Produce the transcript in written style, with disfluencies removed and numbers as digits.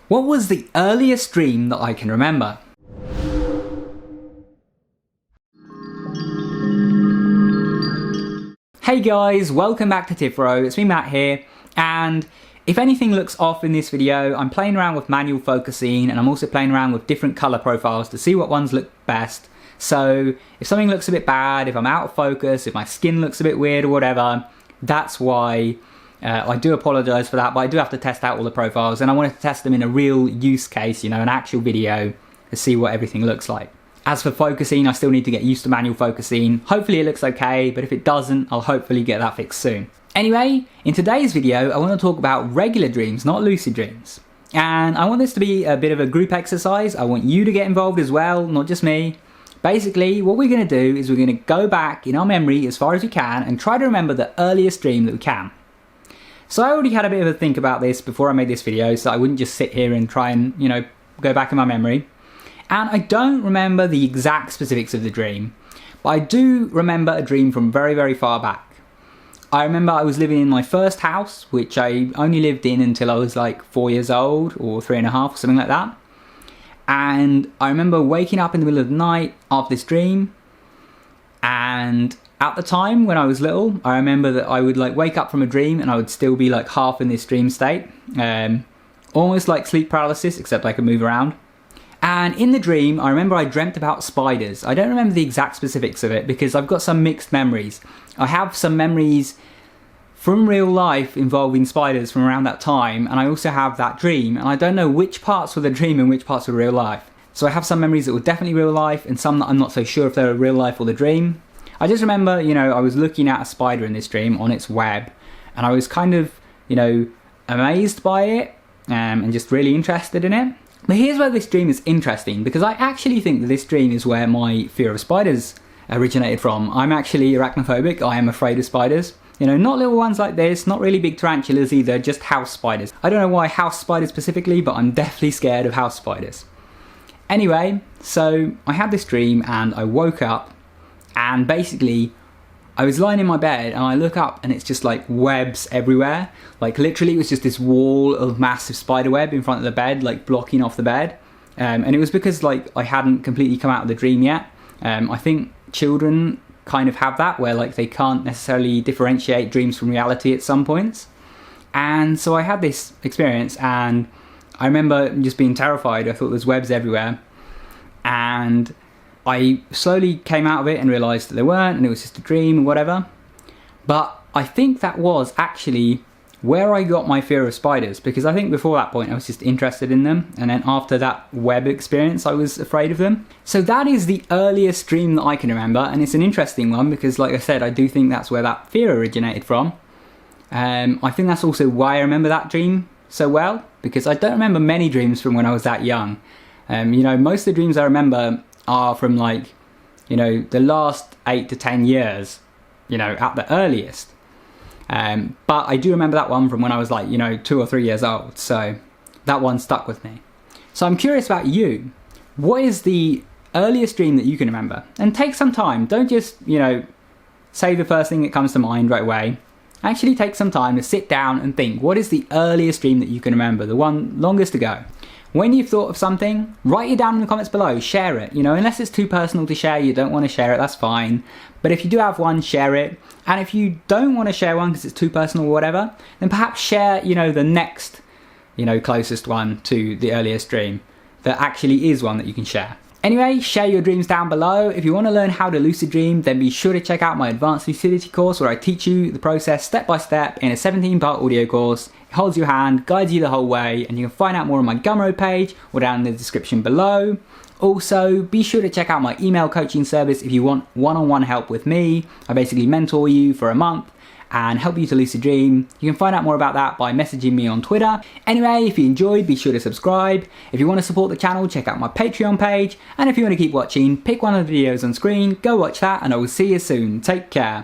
What was the earliest dream that I can remember? Hey guys, welcome back to Tipharot. It's me, Matt here, and if anything looks off in this video, I'm playing around with manual focusing and I'm also playing around with different color profiles to see what ones look best. So if something looks a bit bad, if I'm out of focus, if my skin looks a bit weird or whatever, that's why. I do apologise for that, but I do have to test out all the profiles and I wanted to test them in a real use case, an actual video to see what everything looks like. As for focusing, I still need to get used to manual focusing. Hopefully it looks okay, but if it doesn't, I'll hopefully get that fixed soon. Anyway, in today's video, I want to talk about regular dreams, not lucid dreams. And I want this to be a bit of a group exercise. I want you to get involved as well, not just me. Basically, what we're going to do is we're going to go back in our memory as far as we can and try to remember the earliest dream that we can. So I already had a bit of a think about this before I made this video, so I wouldn't just sit here and try and, go back in my memory. And I don't remember the exact specifics of the dream, but I do remember a dream from very, very far back. I remember I was living in my first house, which I only lived in until I was like 4 years old, or 3.5, or something like that. And I remember waking up in the middle of the night after this dream, and at the time when I was little, I remember that I would wake up from a dream and I would still be half in this dream state. Almost like sleep paralysis, except I could move around. And in the dream, I remember I dreamt about spiders. I don't remember the exact specifics of it because I've got some mixed memories. I have some memories from real life involving spiders from around that time, and I also have that dream, and I don't know which parts were the dream and which parts were real life. So I have some memories that were definitely real life and some that I'm not so sure if they were real life or the dream. I just remember, I was looking at a spider in this dream on its web, and I was kind of, amazed by it and just really interested in it. But here's where this dream is interesting, because I actually think that this dream is where my fear of spiders originated from. I'm actually arachnophobic. I am afraid of spiders. Not little ones like this, not really big tarantulas either, just house spiders. I don't know why house spiders specifically, but I'm definitely scared of house spiders. Anyway, so I had this dream and I woke up. And basically, I was lying in my bed and I look up and it's just webs everywhere. Literally it was just this wall of massive spider web in front of the bed, blocking off the bed. And it was because I hadn't completely come out of the dream yet. I think children kind of have that where they can't necessarily differentiate dreams from reality at some points. And so I had this experience and I remember just being terrified. I thought there's webs everywhere. And I slowly came out of it and realised that there weren't, and it was just a dream or whatever. But I think that was actually where I got my fear of spiders, because I think before that point I was just interested in them, and then after that web experience I was afraid of them. So that is the earliest dream that I can remember, and it's an interesting one because, like I said, I do think that's where that fear originated from. I think that's also why I remember that dream so well, because I don't remember many dreams from when I was that young. Most of the dreams I remember are from the last 8 to 10 years, at the earliest. But I do remember that one from when I was 2 or 3 years old, so that one stuck with me. So I'm curious about you. What is the earliest dream that you can remember? And take some time. Don't just, say the first thing that comes to mind right away. Actually take some time to sit down and think, what is the earliest dream that you can remember, the one longest ago? When you've thought of something, write it down in the comments below, share it. Unless it's too personal to share, you don't want to share it, that's fine. But if you do have one, share it. And if you don't want to share one because it's too personal or whatever, then perhaps share, the next, closest one to the earliest dream that actually is one that you can share. Anyway, share your dreams down below. If you want to learn how to lucid dream, then be sure to check out my advanced lucidity course where I teach you the process step by step in a 17-part audio course. It holds your hand, guides you the whole way, and you can find out more on my Gumroad page or down in the description below. Also, be sure to check out my email coaching service if you want one-on-one help with me. I basically mentor you for a month and help you to lucid dream. You can find out more about that by messaging me on Twitter. Anyway, if you enjoyed, be sure to subscribe. If you want to support the channel, check out my Patreon page. And if you want to keep watching, pick one of the videos on screen, go watch that, and I will see you soon. Take care.